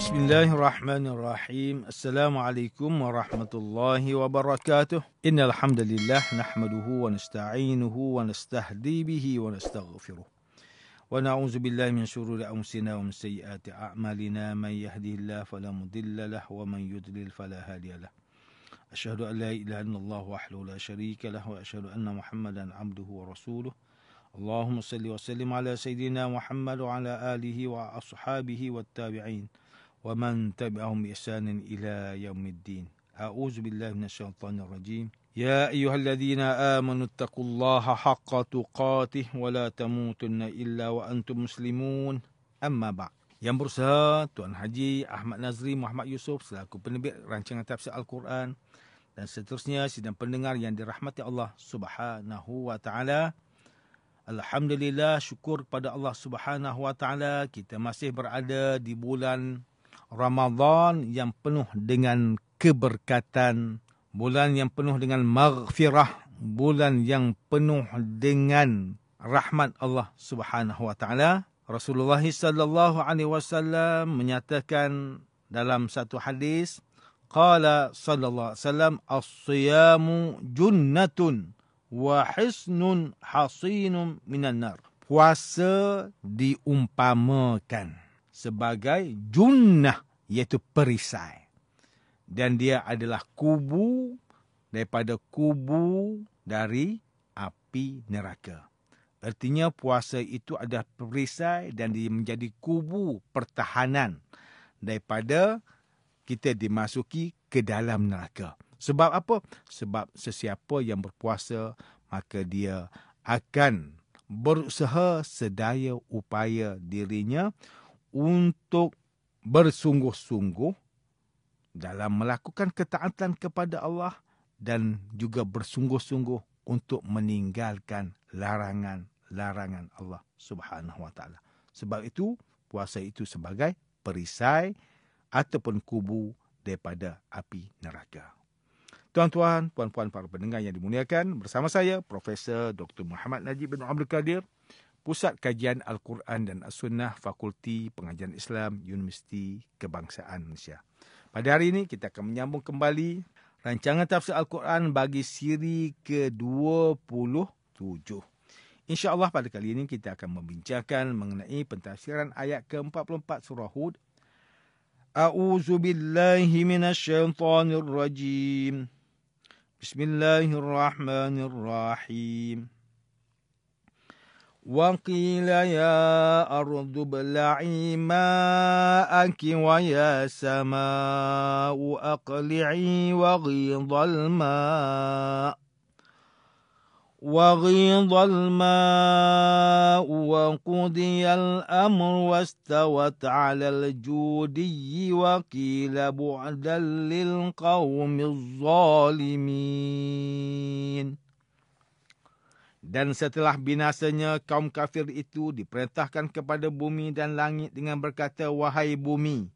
Bismillahirrahmanirrahim. Assalamualaikum warahmatullahi wabarakatuh. Innal hamdalillah nahmaduhu wa nasta'inuhu wa nastahdi bihi wa nastaghfiruh. Wa na'udzu billahi min shururi anfusina wa min sayyiati a'malina. Man yahdihillahu fala mudilla lahu wa man yudlil fala hadiya lahu. Asyhadu an la ilaha illallah wahdahu la syarika lahu wa asyhadu anna Muhammadan 'abduhu wa rasuluh. Allahumma salli wa sallim ala sayyidina Muhammad wa ala alihi wa ashabihi wat tabi'in. ومن تبعهم بإحسان إلى يوم الدين. أعوذ بالله من الشيطان الرجيم. يا أيها الذين آمنوا اتقوا الله حق تقاته ولا تموتن إلا وأنتم مسلمون. أما بعد. Yang berusaha Tuan Haji Ahmad Nazri Muhammad Yusof selaku penerbit rancangan tafsir Al-Quran dan seterusnya sidang pendengar yang dirahmati Allah Subhanahu wa taala. Alhamdulillah, syukur kepada Allah Subhanahu wa taala kita masih berada di bulan Ramadan yang penuh dengan keberkatan, bulan yang penuh dengan maghfirah, bulan yang penuh dengan rahmat Allah Subhanahu wa taala. Rasulullah sallallahu alaihi wasallam menyatakan dalam satu hadis, qala sallallahu alaihi wasallam, as-siyamu junnatun wa hisnun hasinun minan nar. Puasa diumpamakan sebagai junnah, iaitu perisai. Dan dia adalah kubu daripada kubu dari api neraka. Artinya puasa itu adalah perisai dan dia menjadi kubu pertahanan daripada kita dimasuki ke dalam neraka. Sebab apa? Sebab sesiapa yang berpuasa, maka dia akan berusaha sedaya upaya dirinya untuk bersungguh-sungguh dalam melakukan ketaatan kepada Allah dan juga bersungguh-sungguh untuk meninggalkan larangan-larangan Allah Subhanahu wa taala. Sebab itu puasa itu sebagai perisai ataupun kubu daripada api neraka. Tuan-tuan, puan-puan para pendengar yang dimuliakan, bersama saya Profesor Dr. Muhammad Najib bin Abdul Qadir, Pusat Kajian Al-Quran dan As-Sunnah, Fakulti Pengajian Islam, Universiti Kebangsaan Malaysia. Pada hari ini kita akan menyambung kembali rancangan tafsir Al-Quran bagi siri ke-27. InsyaAllah pada kali ini kita akan membincangkan mengenai pentafsiran ayat ke-44 surah Hud. A'udzu billahi minasyaitonir rajim. Bismillahirrahmanirrahim. وَقِيلَ يَا أَرْضُ ابْلَعِي مَاءَكِ وَيَا سَمَاءُ أَقْلِعِي وَغِيضَ الْمَاءُ وَقُضِيَ الْأَمْرُ وَاسْتَوَتْ عَلَى الْجُودِيِّ وَقِيلَ بُعْدًا لِلْقَوْمِ الظَّالِمِينَ. Dan setelah binasanya kaum kafir itu diperintahkan kepada bumi dan langit dengan berkata, wahai bumi,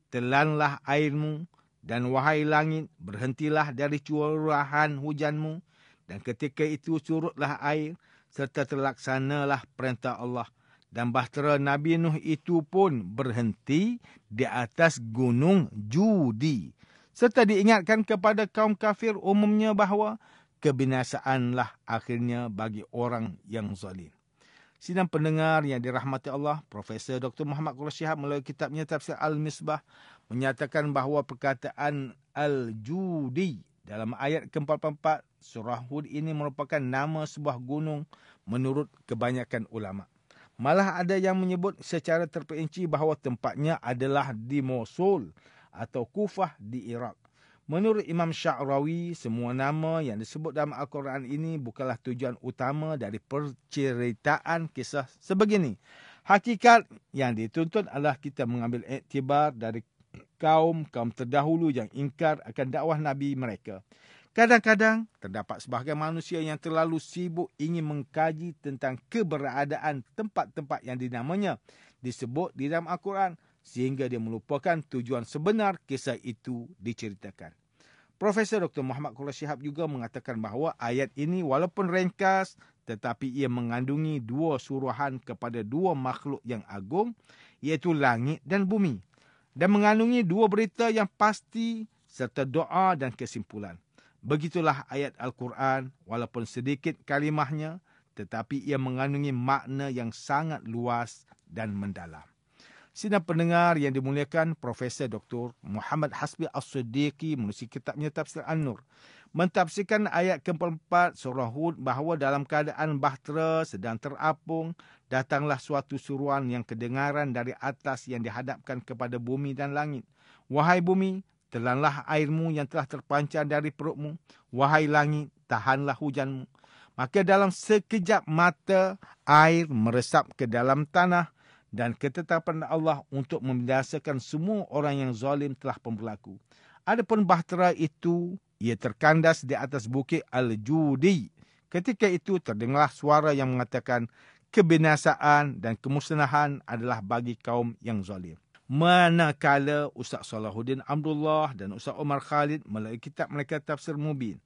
telanlah airmu, dan wahai langit, berhentilah dari curahan hujanmu. Dan ketika itu surutlah air, serta terlaksanalah perintah Allah. Dan bahtera Nabi Nuh itu pun berhenti di atas gunung Judi. Serta diingatkan kepada kaum kafir umumnya bahawa kebinasaanlah akhirnya bagi orang yang zalim. Sidang pendengar yang dirahmati Allah, Profesor Dr. Muhammad Qureshi Shihab melalui kitabnya Tafsir Al-Misbah menyatakan bahawa perkataan Al-Judi dalam ayat ke-44 surah Hud ini merupakan nama sebuah gunung menurut kebanyakan ulama. Malah ada yang menyebut secara terperinci bahawa tempatnya adalah di Mosul atau Kufah di Iraq. Menurut Imam Sya'rawi, semua nama yang disebut dalam Al-Quran ini bukanlah tujuan utama dari perceritaan kisah sebegini. Hakikat yang dituntut adalah kita mengambil iktibar dari kaum terdahulu yang ingkar akan dakwah Nabi mereka. Kadang-kadang terdapat sebahagian manusia yang terlalu sibuk ingin mengkaji tentang keberadaan tempat-tempat yang dinamanya disebut di dalam Al-Quran, sehingga dia melupakan tujuan sebenar kisah itu diceritakan. Profesor Dr. Muhammad Qureshi Shihab juga mengatakan bahawa ayat ini walaupun ringkas, tetapi ia mengandungi dua suruhan kepada dua makhluk yang agung, iaitu langit dan bumi. dan mengandungi dua berita yang pasti serta doa dan kesimpulan. Begitulah ayat Al-Quran, walaupun sedikit kalimahnya, tetapi ia mengandungi makna yang sangat luas dan mendalam. Sidang pendengar yang dimuliakan, Profesor Dr. Muhammad Hasbi As-Siddiqi menulis kitabnya Tafsir An-Nur mentafsirkan ayat ke-4 surah Hud bahawa dalam keadaan bahtera sedang terapung, datanglah suatu suruhan yang kedengaran dari atas yang dihadapkan kepada bumi dan langit. Wahai bumi, telanlah airmu yang telah terpancar dari perutmu. Wahai langit, tahanlah hujanmu. Maka dalam sekejap mata, air meresap ke dalam tanah, dan ketetapan Allah untuk membinasakan semua orang yang zalim telah pun berlaku. Adapun bahtera itu, ia terkandas di atas bukit Al-Judi. Ketika itu terdengarlah suara yang mengatakan, kebinasaan dan kemusnahan adalah bagi kaum yang zalim. Manakala Ustaz Salahuddin Abdullah dan Ustaz Omar Khalid melalui kitab mereka Tafsir Mubin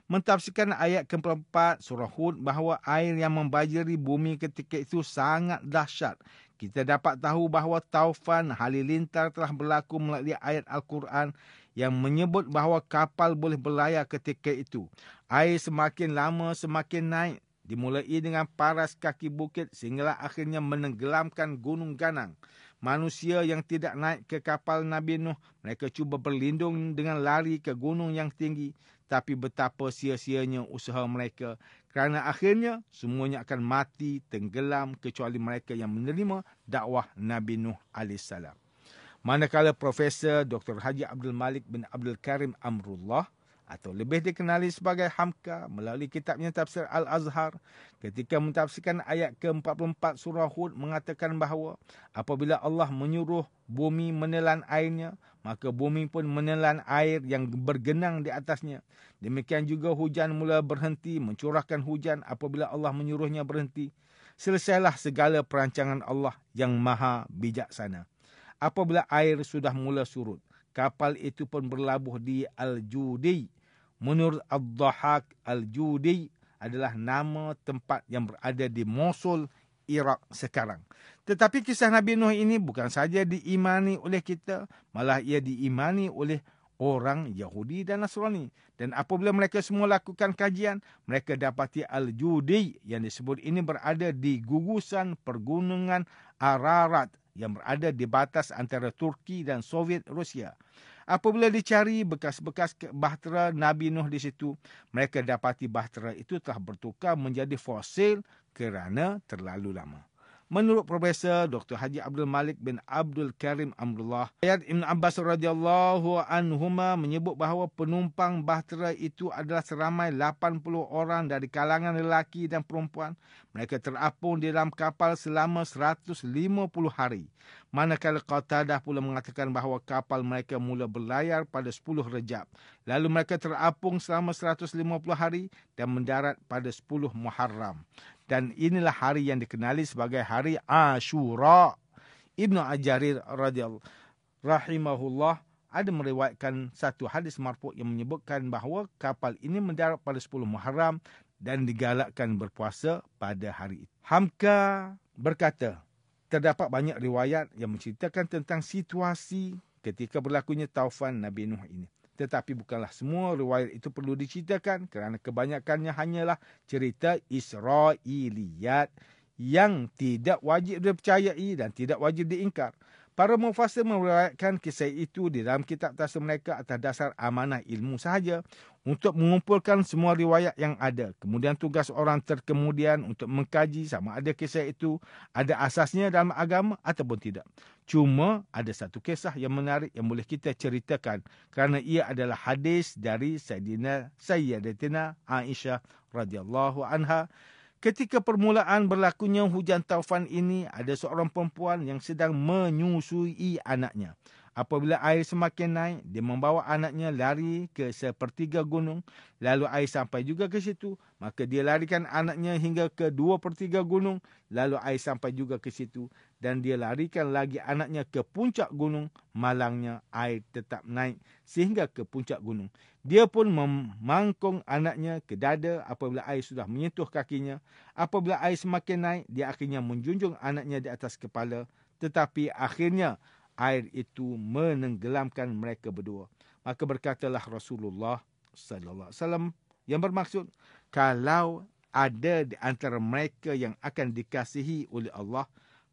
mentafsirkan ayat ke-4 surah Hud bahawa air yang membajiri bumi ketika itu sangat dahsyat. Kita dapat tahu bahawa taufan halilintar telah berlaku melalui ayat Al-Quran yang menyebut bahawa kapal boleh berlayar ketika itu. Air semakin lama semakin naik, dimulai dengan paras kaki bukit sehinggalah akhirnya menenggelamkan gunung Ganang. Manusia yang tidak naik ke kapal Nabi Nuh, mereka cuba berlindung dengan lari ke gunung yang tinggi. Tapi betapa sia-sianya usaha mereka, kerana akhirnya semuanya akan mati, tenggelam kecuali mereka yang menerima dakwah Nabi Nuh AS. Manakala Profesor Dr. Haji Abdul Malik bin Abdul Karim Amrullah atau lebih dikenali sebagai Hamka melalui kitabnya Tafsir Al-Azhar ketika mentafsirkan ayat ke-44 surah Hud mengatakan bahawa apabila Allah menyuruh bumi menelan airnya, maka bumi pun menelan air yang bergenang di atasnya. Demikian juga hujan mula berhenti mencurahkan hujan apabila Allah menyuruhnya berhenti. Selesailah segala perancangan Allah yang maha bijaksana. Apabila air sudah mula surut, kapal itu pun berlabuh di Al-Judi. Menurut Ad-Dhahak, Al-Judi adalah nama tempat yang berada di Mosul, Iraq sekarang. Tetapi kisah Nabi Nuh ini bukan saja diimani oleh kita, malah ia diimani oleh orang Yahudi dan Nasrani. Dan apabila mereka semua lakukan kajian, mereka dapati Al-Judi yang disebut ini berada di gugusan pergunungan Ararat yang berada di batas antara Turki dan Soviet Rusia. Apabila dicari bekas-bekas bahtera Nabi Nuh di situ, mereka dapati bahtera itu telah bertukar menjadi fosil kerana terlalu lama. Menurut Profesor Dr. Haji Abdul Malik bin Abdul Karim Amrullah, ayat Ibn Abbas radhiyallahu anhuma menyebut bahawa penumpang bahtera itu adalah seramai 80 orang dari kalangan lelaki dan perempuan. Mereka terapung di dalam kapal selama 150 hari. Manakala Qatadah pula mengatakan bahawa kapal mereka mula berlayar pada 10 Rejab. Lalu mereka terapung selama 150 hari dan mendarat pada 10 Muharram. Dan inilah hari yang dikenali sebagai hari Ashura. Ibnu Ajarir radhiyallahu rahimahullah ada meriwayatkan satu hadis marfu' yang menyebutkan bahawa kapal ini mendarat pada 10 Muharram dan digalakkan berpuasa pada hari itu. Hamka berkata, terdapat banyak riwayat yang menceritakan tentang situasi ketika berlakunya taufan Nabi Nuh ini. Tetapi bukanlah semua riwayat itu perlu diceritakan kerana kebanyakannya hanyalah cerita Israiliyat yang tidak wajib dipercayai dan tidak wajib diingkar. Para mufassir meriwayatkan kisah itu di dalam kitab tafsir mereka atas dasar amanah ilmu sahaja untuk mengumpulkan semua riwayat yang ada. Kemudian tugas orang terkemudian untuk mengkaji sama ada kisah itu ada asasnya dalam agama ataupun tidak. Cuma ada satu kisah yang menarik yang boleh kita ceritakan kerana ia adalah hadis dari Sayyidatina Aisyah radhiyallahu anha. Ketika permulaan berlakunya hujan taufan ini, ada seorang perempuan yang sedang menyusui anaknya. Apabila air semakin naik, dia membawa anaknya lari ke sepertiga gunung. Lalu air sampai juga ke situ. Maka dia larikan anaknya hingga ke 2/3 gunung. Lalu air sampai juga ke situ. Dan dia larikan lagi anaknya ke puncak gunung. Malangnya air tetap naik sehingga ke puncak gunung. Dia pun memangkung anaknya ke dada apabila air sudah menyentuh kakinya. Apabila air semakin naik, dia akhirnya menjunjung anaknya di atas kepala. Tetapi akhirnya air itu menenggelamkan mereka berdua. Maka berkatalah Rasulullah sallallahu alaihi wasallam yang bermaksud, kalau ada di antara mereka yang akan dikasihi oleh Allah,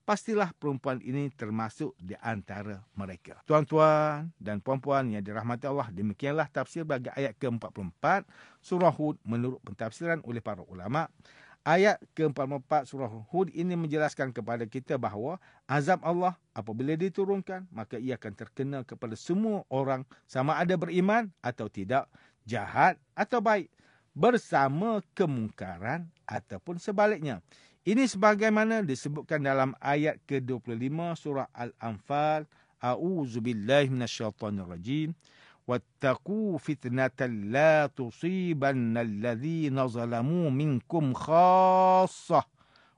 pastilah perempuan ini termasuk di antara mereka. Tuan-tuan dan puan-puan yang dirahmati Allah, demikianlah tafsir bagi ayat ke-44 surah Hud menurut pentafsiran oleh para ulama. Ayat ke-44 surah Hud ini menjelaskan kepada kita bahawa azab Allah apabila diturunkan, maka ia akan terkena kepada semua orang sama ada beriman atau tidak, jahat atau baik, bersama kemungkaran ataupun sebaliknya. Ini sebagaimana disebutkan dalam ayat ke-25 surah Al-Anfal. A'udzubillahi minasyaitonirrajim. Wattaqu fitnatan la tusibanna alladhina zalamu minkum khassah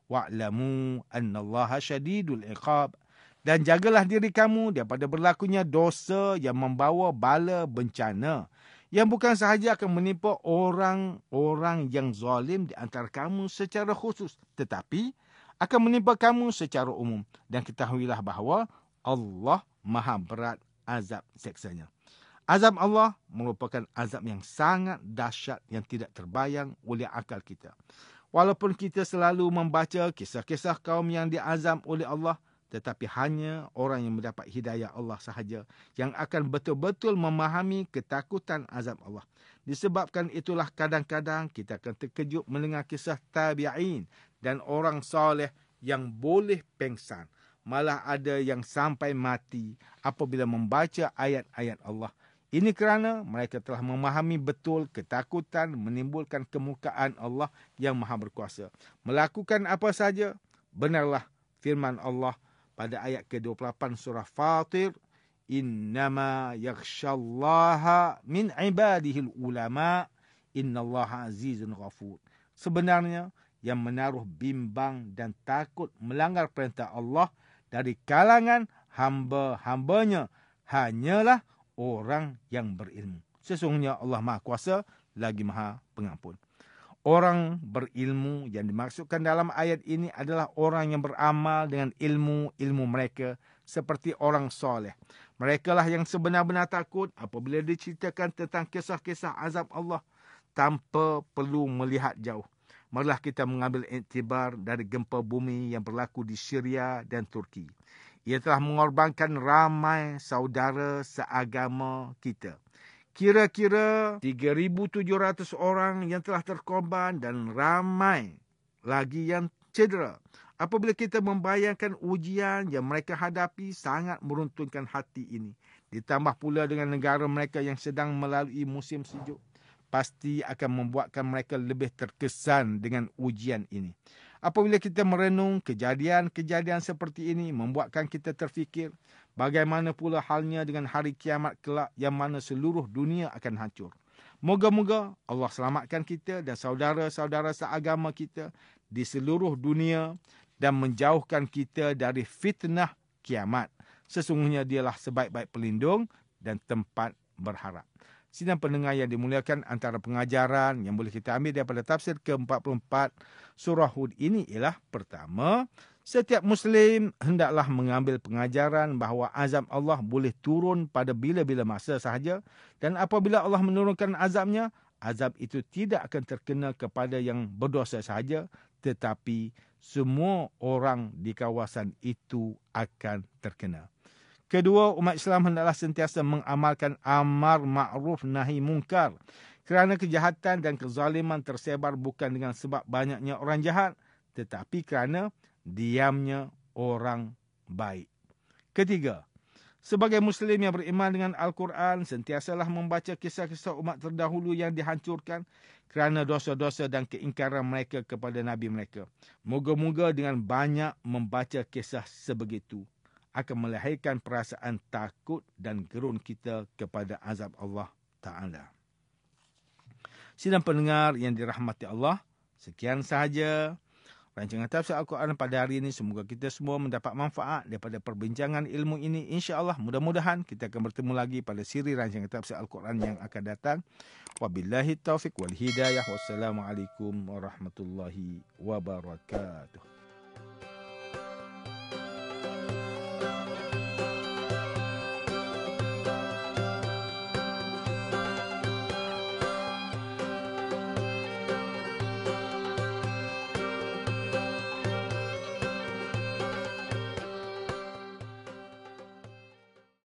wa'lamu annallaha syadidul iqab. Dan jagalah diri kamu daripada berlakunya dosa yang membawa bala bencana, yang bukan sahaja akan menimpa orang-orang yang zalim di antara kamu secara khusus, tetapi akan menimpa kamu secara umum. Dan ketahuilah bahawa Allah maha berat azab seksanya. Azab Allah merupakan azab yang sangat dahsyat yang tidak terbayang oleh akal kita. Walaupun kita selalu membaca kisah-kisah kaum yang diazab oleh Allah, tetapi hanya orang yang mendapat hidayah Allah sahaja yang akan betul-betul memahami ketakutan azab Allah. Disebabkan itulah kadang-kadang kita akan terkejut mendengar kisah tabi'in dan orang soleh yang boleh pengsan. Malah ada yang sampai mati apabila membaca ayat-ayat Allah. Ini kerana mereka telah memahami betul ketakutan menimbulkan kemurkaan Allah yang maha berkuasa. Melakukan apa saja, benarlah firman Allah pada ayat ke-28 surah Fatir, innama yakhshallaha min ibadihil ulama, innallaha azizun ghafur. Sebenarnya yang menaruh bimbang dan takut melanggar perintah Allah dari kalangan hamba-hambanya hanyalah orang yang berilmu. Sesungguhnya Allah Maha Kuasa lagi Maha Pengampun. Orang berilmu yang dimaksudkan dalam ayat ini adalah orang yang beramal dengan ilmu mereka seperti orang soleh. Mereka lah yang sebenar-benar takut apabila diceritakan tentang kisah-kisah azab Allah tanpa perlu melihat jauh. Marilah kita mengambil iktibar dari gempa bumi yang berlaku di Syria dan Turki. Ia telah mengorbankan ramai saudara seagama kita. Kira-kira 3,700 orang yang telah terkorban dan ramai lagi yang cedera. Apabila kita membayangkan ujian yang mereka hadapi, sangat meruntuhkan hati ini. Ditambah pula dengan negara mereka yang sedang melalui musim sejuk, pasti akan membuatkan mereka lebih terkesan dengan ujian ini. Apabila kita merenung kejadian-kejadian seperti ini, membuatkan kita terfikir bagaimana pula halnya dengan hari kiamat kelak yang mana seluruh dunia akan hancur. Moga-moga Allah selamatkan kita dan saudara-saudara seagama kita di seluruh dunia dan menjauhkan kita dari fitnah kiamat. Sesungguhnya dialah sebaik-baik pelindung dan tempat berharap. Sidang pendengar yang dimuliakan, antara pengajaran yang boleh kita ambil daripada tafsir ke-44 surah Hud ini ialah, pertama, setiap Muslim hendaklah mengambil pengajaran bahawa azab Allah boleh turun pada bila-bila masa sahaja, dan apabila Allah menurunkan azabnya, azab itu tidak akan terkena kepada yang berdosa sahaja, tetapi semua orang di kawasan itu akan terkena. Kedua, umat Islam hendaklah sentiasa mengamalkan amar ma'ruf nahi munkar. Kerana kejahatan dan kezaliman tersebar bukan dengan sebab banyaknya orang jahat, tetapi kerana diamnya orang baik. Ketiga, sebagai Muslim yang beriman dengan Al-Quran, sentiasalah membaca kisah-kisah umat terdahulu yang dihancurkan kerana dosa-dosa dan keingkaran mereka kepada Nabi mereka. Moga-moga dengan banyak membaca kisah sebegitu akan melahirkan perasaan takut dan gerun kita kepada azab Allah Ta'ala. Sidang pendengar yang dirahmati Allah, sekian sahaja rancangan tafsir Al-Quran pada hari ini. Semoga kita semua mendapat manfaat daripada perbincangan ilmu ini. InsyaAllah, mudah-mudahan kita akan bertemu lagi pada siri rancangan tafsir Al-Quran yang akan datang. Wabillahi taufiq wal hidayah. Wassalamualaikum warahmatullahi wabarakatuh.